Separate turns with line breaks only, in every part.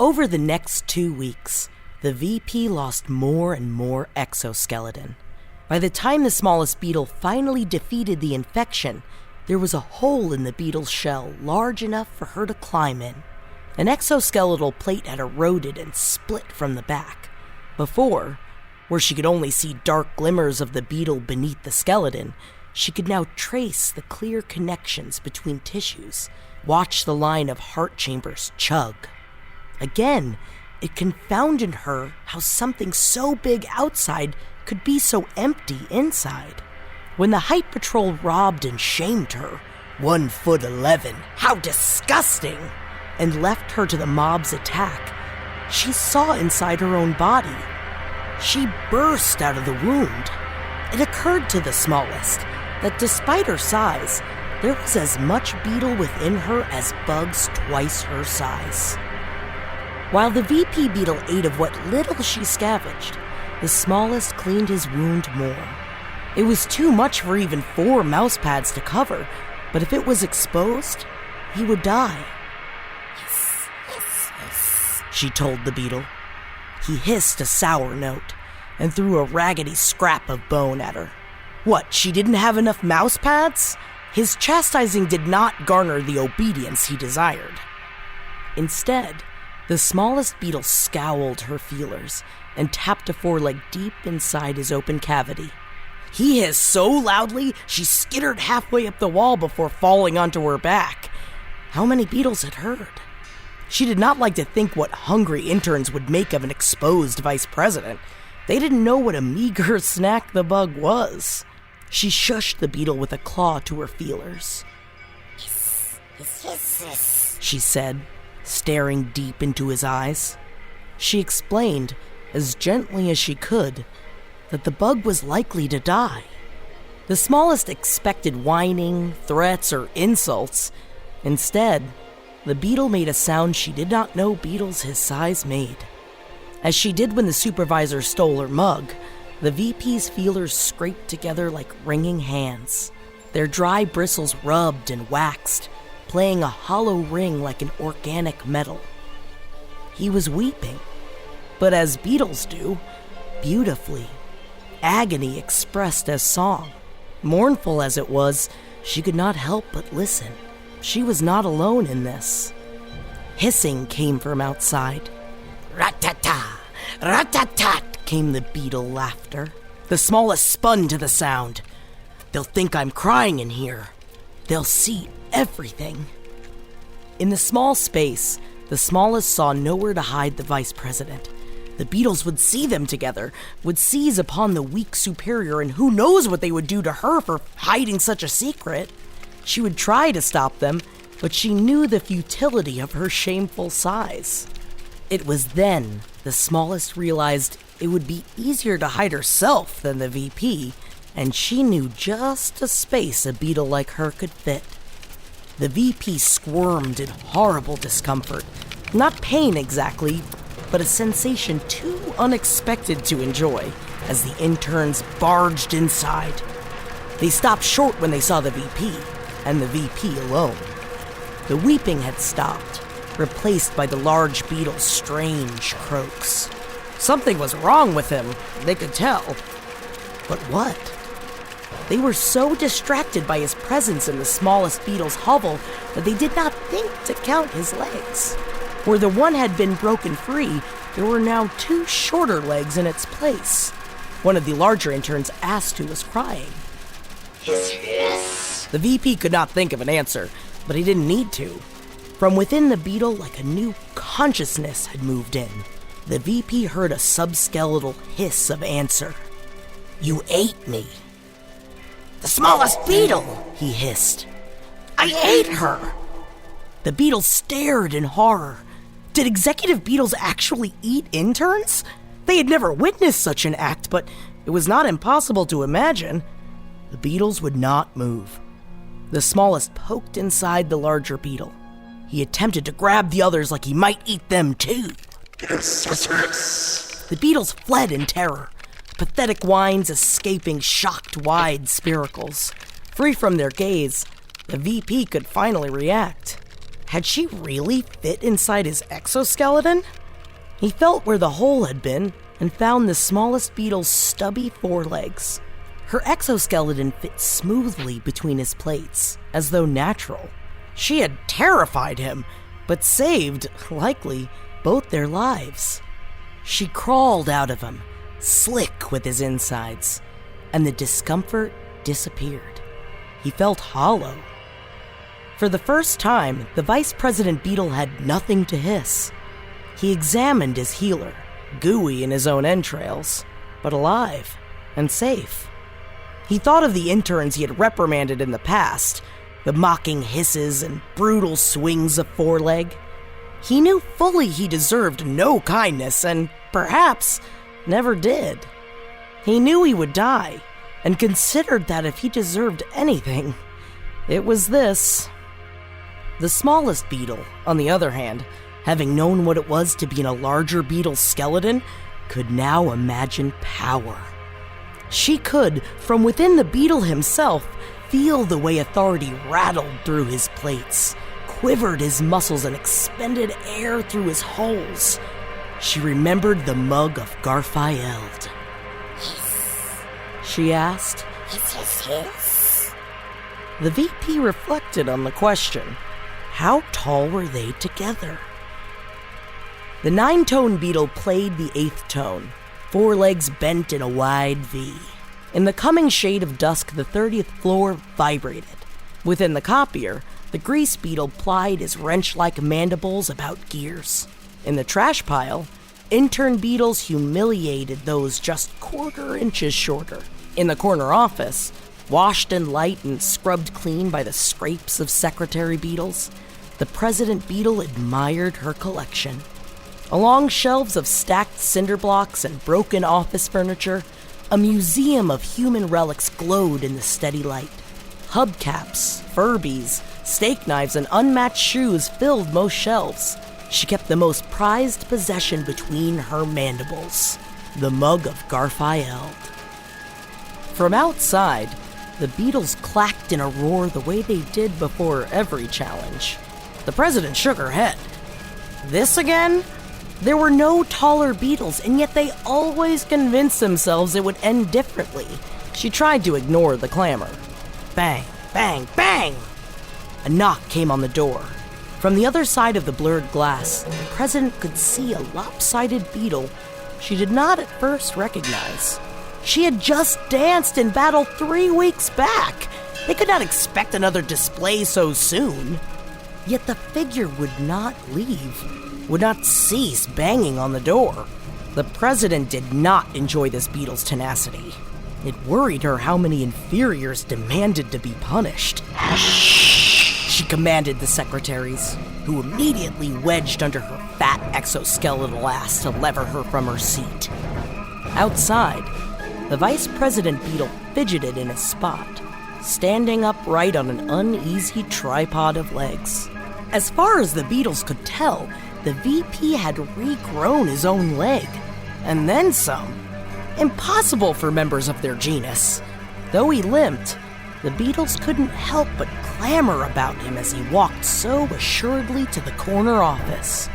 Over the next 2 weeks, the VP lost more and more exoskeleton. By the time the smallest beetle finally defeated the infection, there was a hole in the beetle's shell large enough for her to climb in. An exoskeletal plate had eroded and split from the back. Before, where she could only see dark glimmers of the beetle beneath the skeleton, she could now trace the clear connections between tissues, watch the line of heart chambers chug. Again, it confounded her how something so big outside could be so empty inside. When the Height Patrol robbed and shamed her, 1'11", how disgusting, and left her to the mob's attack, she saw inside her own body. She burst out of the wound. It occurred to the smallest that despite her size, there was as much beetle within her as bugs twice her size. While the VP beetle ate of what little she scavenged, the smallest cleaned his wound more. It was too much for even 4 mouse pads to cover, but if it was exposed, he would die. Hiss, hiss, hiss, she told the beetle. He hissed a sour note and threw a raggedy scrap of bone at her. What, she didn't have enough mouse pads? His chastising did not garner the obedience he desired. Instead, the smallest beetle scowled her feelers and tapped a foreleg deep inside his open cavity. He hissed so loudly, she skittered halfway up the wall before falling onto her back. How many beetles had heard? She did not like to think what hungry interns would make of an exposed vice president. They didn't know what a meager snack the bug was. She shushed the beetle with a claw to her feelers. Hiss, hiss, hiss, hiss, she said, staring deep into his eyes. She explained, as gently as she could, that the bug was likely to die. The smallest expected whining, threats, or insults. Instead, the beetle made a sound she did not know beetles his size made. As she did when the supervisor stole her mug, the VP's feelers scraped together like ringing hands. Their dry bristles rubbed and waxed, playing a hollow ring like an organic metal. He was weeping, but as beetles do, beautifully. Agony expressed as song. Mournful as it was, she could not help but listen. She was not alone in this. Hissing came from outside. Rat-ta-ta, rat-tat-tat, came the beetle laughter. The smallest spun to the sound. They'll think I'm crying in here. They'll see everything. In the small space, the smallest saw nowhere to hide the vice president. The beetles would see them together, would seize upon the weak superior, and who knows what they would do to her for hiding such a secret. She would try to stop them, but she knew the futility of her shameful size. It was then the smallest realized it would be easier to hide herself than the VP, and she knew just a space a beetle like her could fit. The VP squirmed in horrible discomfort. Not pain exactly, but a sensation too unexpected to enjoy as the interns barged inside. They stopped short when they saw the VP, and the VP alone. The weeping had stopped, replaced by the large beetle's strange croaks. Something was wrong with him, they could tell. But what? They were so distracted by his presence in the smallest beetle's hovel that they did not think to count his legs. Where the one had been broken free, there were now 2 shorter legs in its place. One of the larger interns asked who was crying. Hiss. The VP could not think of an answer, but he didn't need to. From within the beetle, like a new consciousness had moved in. The VP heard a subskeletal hiss of answer. You ate me. The smallest beetle, he hissed. I ate her. The beetle stared in horror. Did executive beetles actually eat interns? They had never witnessed such an act, but it was not impossible to imagine. The beetles would not move. The smallest poked inside the larger beetle. He attempted to grab the others like he might eat them too. The beetles fled in terror, pathetic whines escaping shocked wide spiracles. Free from their gaze, the VP could finally react. Had she really fit inside his exoskeleton? He felt where the hole had been and found the smallest beetle's stubby forelegs. Her exoskeleton fit smoothly between his plates, as though natural. She had terrified him, but saved, likely, both their lives. She crawled out of him, slick with his insides, and the discomfort disappeared. He felt hollow. For the first time, the Vice President Beetle had nothing to hiss. He examined his healer, gooey in his own entrails, but alive and safe. He thought of the interns he had reprimanded in the past, the mocking hisses and brutal swings of foreleg. He knew fully he deserved no kindness and, perhaps, never did. He knew he would die, and considered that if he deserved anything, it was this. The smallest beetle, on the other hand, having known what it was to be in a larger beetle's skeleton, could now imagine power. She could, from within the beetle himself, feel the way authority rattled through his plates, quivered his muscles, and expended air through his holes. She remembered the mug of Garfield.
Hiss.
She asked.
Hiss, hiss, hiss.
The VP reflected on the question. How tall were they together? The 9-tone beetle played the 8th tone, forelegs bent in a wide V. In the coming shade of dusk, the 30th floor vibrated. Within the copier, the grease beetle plied his wrench-like mandibles about gears. In the trash pile, intern beetles humiliated those just quarter inches shorter. In the corner office, washed in light and scrubbed clean by the scrapes of secretary beetles, the President Beetle admired her collection. Along shelves of stacked cinder blocks and broken office furniture, a museum of human relics glowed in the steady light. Hubcaps, Furbies, steak knives, and unmatched shoes filled most shelves. She kept the most prized possession between her mandibles, the mug of Garfield. From outside, the beetles clacked in a roar the way they did before every challenge. The president shook her head. This again? There were no taller beetles, and yet they always convinced themselves it would end differently. She tried to ignore the clamor. Bang, bang, bang! A knock came on the door. From the other side of the blurred glass, the president could see a lopsided beetle she did not at first recognize. She had just danced in battle 3 weeks back. They could not expect another display so soon. Yet the figure would not leave, would not cease banging on the door. The president did not enjoy this beetle's tenacity. It worried her how many inferiors demanded to be punished. Hush! She commanded the secretaries, who immediately wedged under her fat exoskeletal ass to lever her from her seat. Outside, the Vice President Beetle fidgeted in his spot, standing upright on an uneasy tripod of legs. As far as the beetles could tell, the VP had regrown his own leg, and then some. Impossible for members of their genus. Though he limped, the beetles couldn't help but clamor about him as he walked so assuredly to the corner office.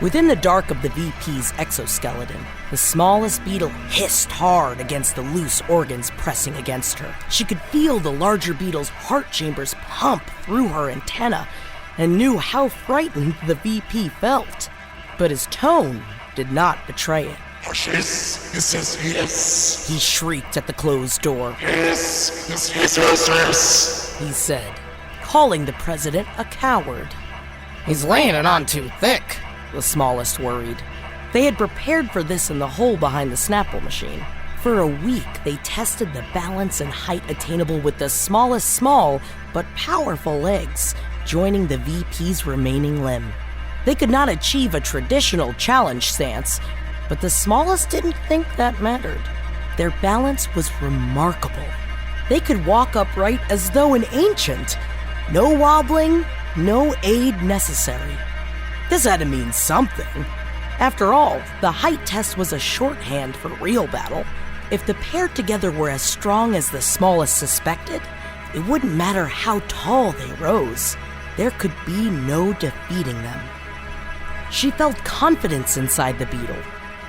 Within the dark of the VP's exoskeleton, the smallest beetle hissed hard against the loose organs pressing against her. She could feel the larger beetle's heart chambers pump through her antenna and knew how frightened the VP felt. But his tone did not betray it.
Hiss, hiss, hiss, hiss.
He shrieked at the closed door.
Hiss, hiss, hiss, hiss, hiss.
He said, calling the president a coward. He's laying it on too thick, the smallest worried. They had prepared for this in the hole behind the Snapple machine. For a week, they tested the balance and height attainable with the smallest small but powerful legs, joining the VP's remaining limb. They could not achieve a traditional challenge stance, but the smallest didn't think that mattered. Their balance was remarkable. They could walk upright as though an ancient. No wobbling, no aid necessary. This had to mean something. After all, the height test was a shorthand for real battle. If the pair together were as strong as the smallest suspected, it wouldn't matter how tall they rose. there could be no defeating them. She felt confidence inside the Beetle.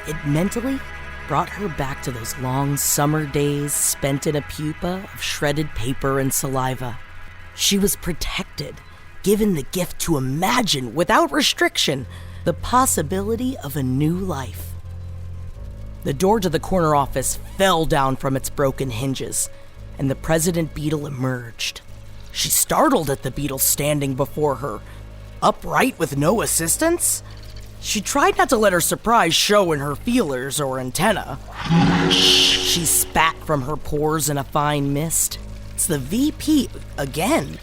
It mentally brought her back to those long summer days spent in a pupa of shredded paper and saliva. She was protected, given the gift to imagine, without restriction, the possibility of a new life. The door to the corner office fell down from its broken hinges, and the President Beetle emerged. She startled at the Beetle standing before her, upright with no assistance. She tried not to let her surprise show in her feelers or antenna. She spat from her pores in a fine mist. It's the VP again.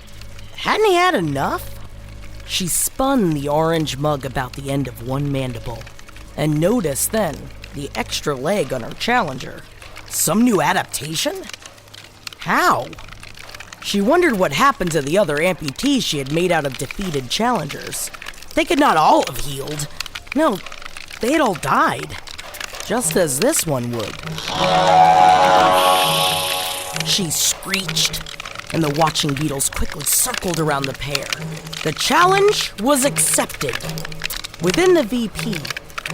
Hadn't he had enough? She spun the orange mug about the end of one mandible and noticed then the extra leg on her challenger. Some new adaptation? How? She wondered what happened to the other amputees she had made out of defeated challengers. They could not all have healed. No, they had all died, just as this one would. She screeched, and the watching beetles quickly circled around the pair. The challenge was accepted. Within the VP,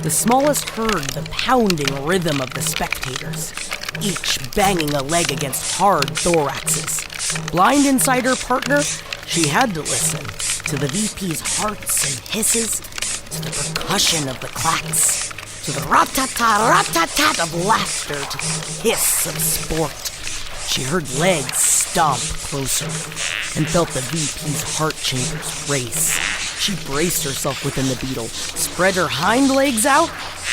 the smallest heard the pounding rhythm of the spectators, each banging a leg against hard thoraxes. Blind inside her partner, she had to listen to the VP's hearts and hisses, to the percussion of the clacks, to the rat-tat-tat of laughter, to the hiss of sport. She heard legs stomp closer and felt the VP's heart chambers race. She braced herself within the Beetle, spread her hind legs out,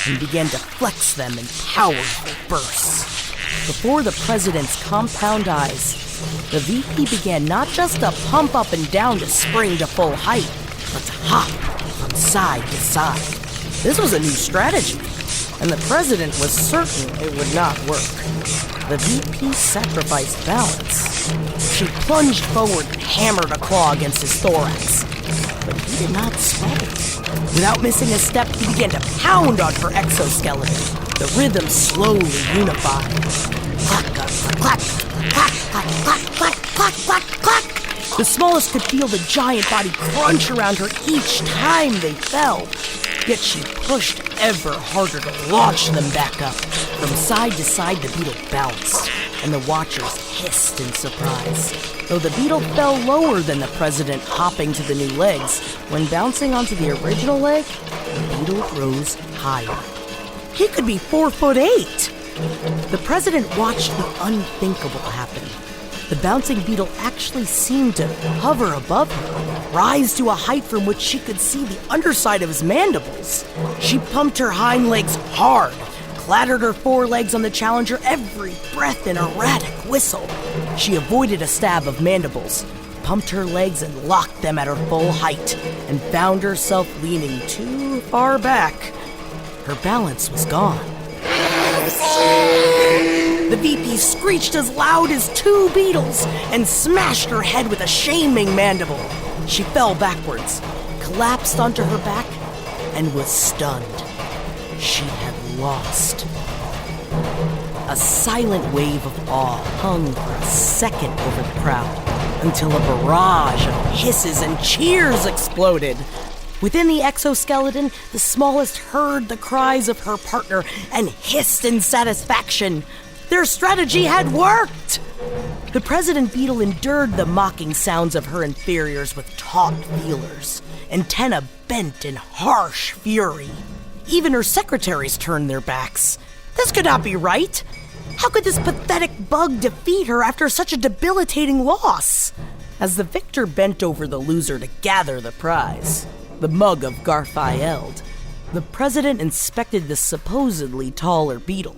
and began to flex them in powerful bursts. Before the President's compound eyes, the VP began not just to pump up and down to spring to full height, but to hop from side to side. This was a new strategy, and the President was certain it would not work. The VP sacrificed balance. She plunged forward and hammered a claw against his thorax, but he did not sweat it. Without missing a step, he began to pound on her exoskeleton. The rhythm slowly unified. Clack, clack, clack, clack, clack, clack, clack, clack, clack, clack. The smallest could feel the giant body crunch around her each time they fell. Yet she pushed ever harder to launch them back up. From side to side, the Beetle bounced, and the watchers hissed in surprise. Though the Beetle fell lower than the President hopping to the new legs, when bouncing onto the original leg, the Beetle rose higher. He could be 4'8". The President watched the unthinkable happen. The bouncing Beetle actually seemed to hover above her, rise to a height from which she could see the underside of his mandibles. She pumped her hind legs hard, clattered her forelegs on the challenger, every breath an erratic whistle. She avoided a stab of mandibles, pumped her legs and locked them at her full height, and found herself leaning too far back. Her balance was gone. The VP screeched as loud as two beetles and smashed her head with a shaming mandible. She fell backwards, collapsed onto her back, and was stunned. She had lost. A silent wave of awe hung for a second over the crowd until a barrage of hisses and cheers exploded. Within the exoskeleton, the smallest heard the cries of her partner and hissed in satisfaction. Their strategy had worked! The President Beetle endured the mocking sounds of her inferiors with taut feelers, antennae bent in harsh fury. Even her secretaries turned their backs. This could not be right! How could this pathetic bug defeat her after such a debilitating loss? As the victor bent over the loser to gather the prize, the mug of Garfield, the President inspected the supposedly taller Beetle.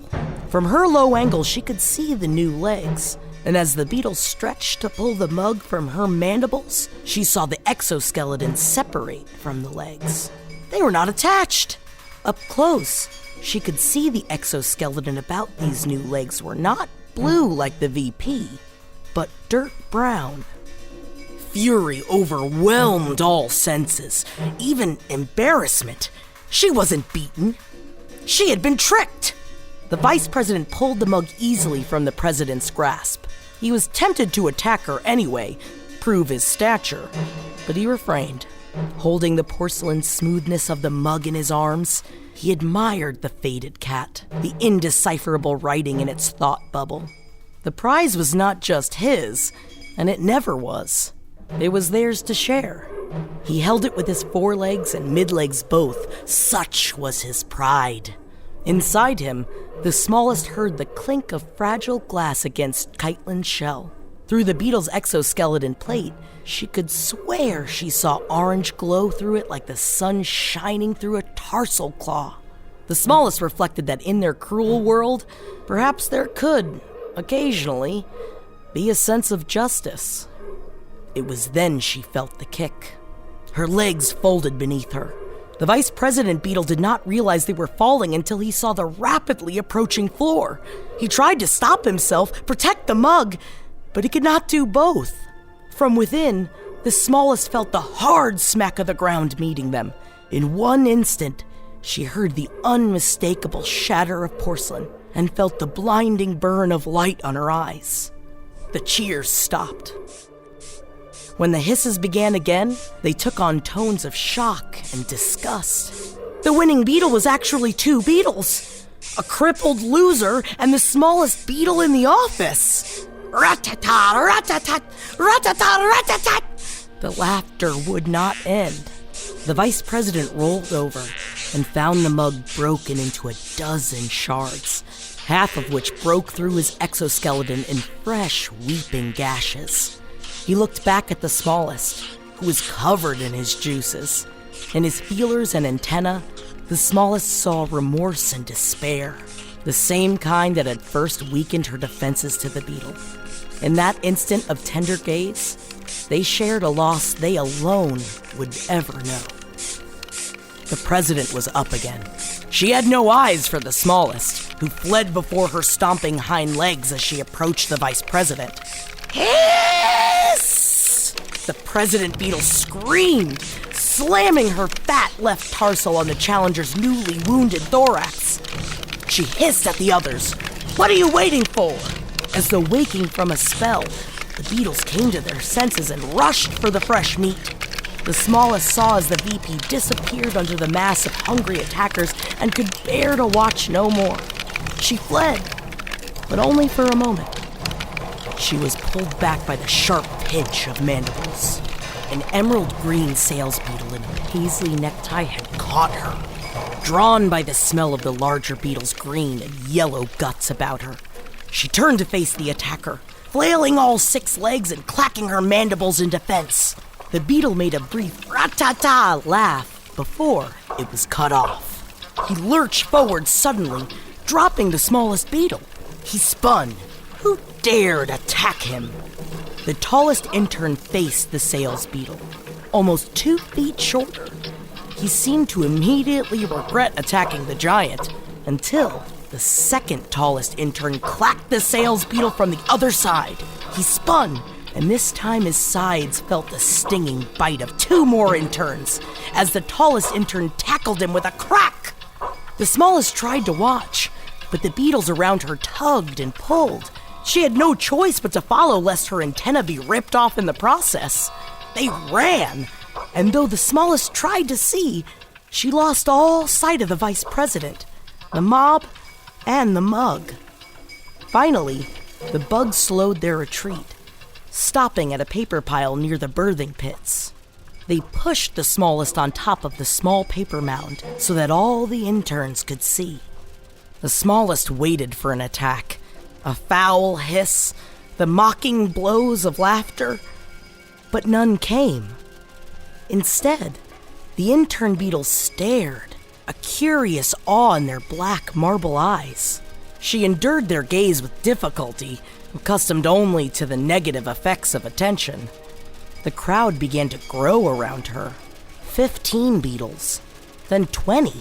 From her low angle, she could see the new legs, and as the Beetle stretched to pull the mug from her mandibles, she saw the exoskeleton separate from the legs. They were not attached. Up close, she could see the exoskeleton about these new legs were not blue like the VP, but dirt brown. Fury overwhelmed all senses, even embarrassment. She wasn't beaten. She had been tricked. The Vice President pulled the mug easily from the President's grasp. He was tempted to attack her anyway, prove his stature, but he refrained. Holding the porcelain smoothness of the mug in his arms, he admired the faded cat, the indecipherable writing in its thought bubble. The prize was not just his, and it never was. It was theirs to share. He held it with his forelegs and midlegs both. Such was his pride. Inside him, the smallest heard the clink of fragile glass against Kitelin's shell. Through the beetle's exoskeleton plate, she could swear she saw orange glow through it like the sun shining through a tarsal claw. The smallest reflected that in their cruel world, perhaps there could, occasionally, be a sense of justice. It was then she felt the kick. Her legs folded beneath her. The vice president beetle did not realize they were falling until he saw the rapidly approaching floor. He tried to stop himself, protect the mug, but he could not do both. From within, the smallest felt the hard smack of the ground meeting them. In one instant, she heard the unmistakable shatter of porcelain and felt the blinding burn of light on her eyes. The cheers stopped. When the hisses began again, they took on tones of shock and disgust. The winning beetle was actually two beetles, a crippled loser and the smallest beetle in the office. Rat-tat-tat, rat-tat-tat, rat-tat-tat, rat-tat-tat. The laughter would not end. The vice president rolled over and found the mug broken into a dozen shards, half of which broke through his exoskeleton in fresh, weeping gashes. He looked back at the smallest, who was covered in his juices. In his feelers and antennae, the smallest saw remorse and despair, the same kind that had first weakened her defenses to the beetle. In that instant of tender gaze, they shared a loss they alone would ever know. The president was up again. She had no eyes for the smallest, who fled before her stomping hind legs as she approached the vice president. Hiss! The president beetle screamed, slamming her fat left tarsal on the challenger's newly wounded thorax. She hissed at the others. What are you waiting for? As though waking from a spell, the beetles came to their senses and rushed for the fresh meat. The smallest saw as the VP disappeared under the mass of hungry attackers and could bear to watch no more. She fled, but only for a moment. She was pulled back by the sharp pinch of mandibles. An emerald green sales beetle in a paisley necktie had caught her. Drawn by the smell of the larger beetle's green and yellow guts about her, she turned to face the attacker, flailing all 6 legs and clacking her mandibles in defense. The beetle made a brief rat-ta-ta laugh before it was cut off. He lurched forward suddenly, dropping the smallest beetle. He spun. Who dared attack him? The tallest intern faced the sales beetle, almost 2 feet shorter. He seemed to immediately regret attacking the giant until the second tallest intern clacked the sales beetle from the other side. He spun, and this time his sides felt the stinging bite of 2 more interns as the tallest intern tackled him with a crack. The smallest tried to watch, but the beetles around her tugged and pulled. She had no choice but to follow lest her antenna be ripped off in the process. They ran, and though the smallest tried to see, she lost all sight of the vice president, the mob, and the mug. Finally, the bugs slowed their retreat, stopping at a paper pile near the birthing pits. They pushed the smallest on top of the small paper mound so that all the interns could see. The smallest waited for an attack, a foul hiss, the mocking blows of laughter, but none came. Instead, the intern beetles stared, a curious awe in their black marble eyes. She endured their gaze with difficulty, accustomed only to the negative effects of attention. The crowd began to grow around her. 15 beetles, then 20,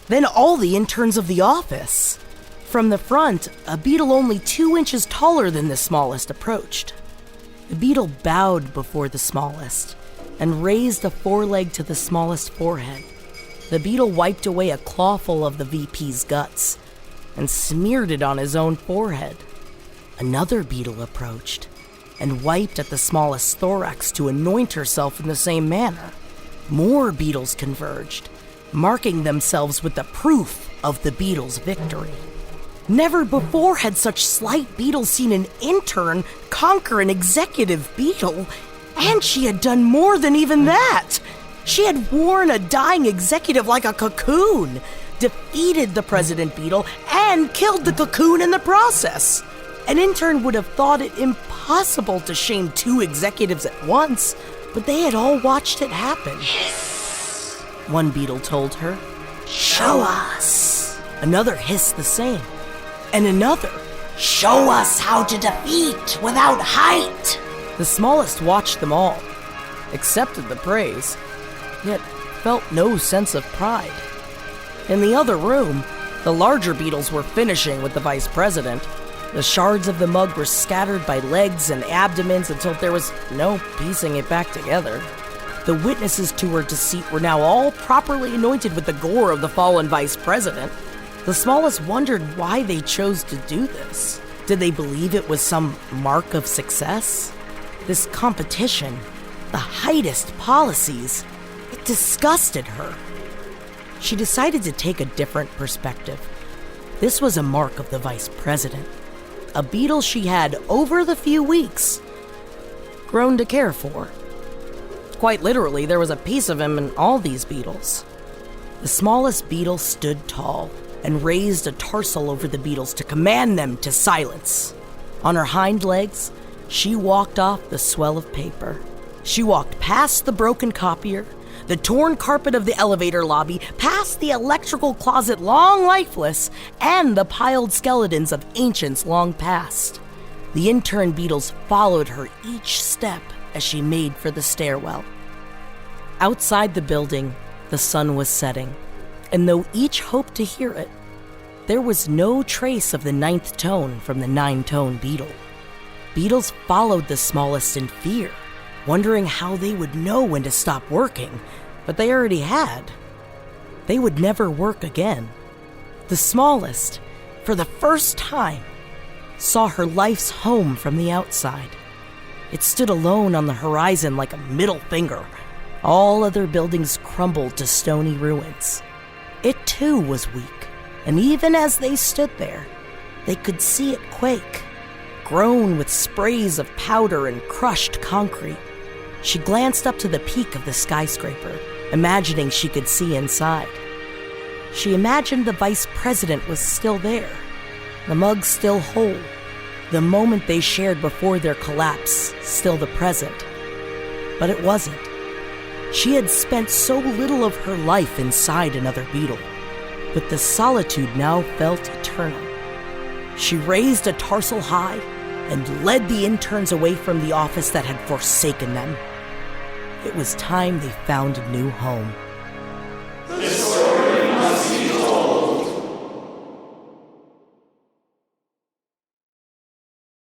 then all the interns of the office. From the front, a beetle only 2 inches taller than the smallest approached. The beetle bowed before the smallest and raised a foreleg to the smallest forehead. The beetle wiped away a clawful of the VP's guts and smeared it on his own forehead. Another beetle approached, and wiped at the smallest thorax to anoint herself in the same manner. More beetles converged, marking themselves with the proof of the beetle's victory. Never before had such slight beetles seen an intern conquer an executive beetle, and she had done more than even that. She had worn a dying executive like a cocoon, defeated the president beetle, and killed the cocoon in the process. An intern would have thought it impossible to shame two executives at once, but they had all watched it happen. One beetle told her,
Show us.
Another hissed the same, and another,
Show us how to defeat without height.
The smallest watched them all, accepted the praise, yet felt no sense of pride. In the other room, the larger beetles were finishing with the vice president. The shards of the mug were scattered by legs and abdomens until there was no piecing it back together. The witnesses to her deceit were now all properly anointed with the gore of the fallen vice president. The smallest wondered why they chose to do this. Did they believe it was some mark of success? This competition, the highest policies, it disgusted her. She decided to take a different perspective. This was a mark of the vice president, a beetle she had, over the few weeks, grown to care for. Quite literally, there was a piece of him in all these beetles. The smallest beetle stood tall and raised a tarsal over the beetles to command them to silence. On her hind legs, she walked off the swell of paper. She walked past the broken copier, the torn carpet of the elevator lobby, past the electrical closet long lifeless, and the piled skeletons of ancients long past. The intern beetles followed her each step as she made for the stairwell. Outside the building, the sun was setting, and though each hoped to hear it, there was no trace of the ninth tone from the nine-tone beetle. Beetles followed the smallest in fear, wondering how they would know when to stop working, but they already had. They would never work again. The smallest, for the first time, saw her life's home from the outside. It stood alone on the horizon like a middle finger. All other buildings crumbled to stony ruins. It too was weak, and even as they stood there, they could see it quake, grown with sprays of powder and crushed concrete. She glanced up to the peak of the skyscraper, imagining she could see inside. She imagined the vice president was still there, the mug still whole, the moment they shared before their collapse still the present. But it wasn't. She had spent so little of her life inside another beetle, but the solitude now felt eternal. She raised a tarsal high and led the interns away from the office that had forsaken them. It was time they found a new home.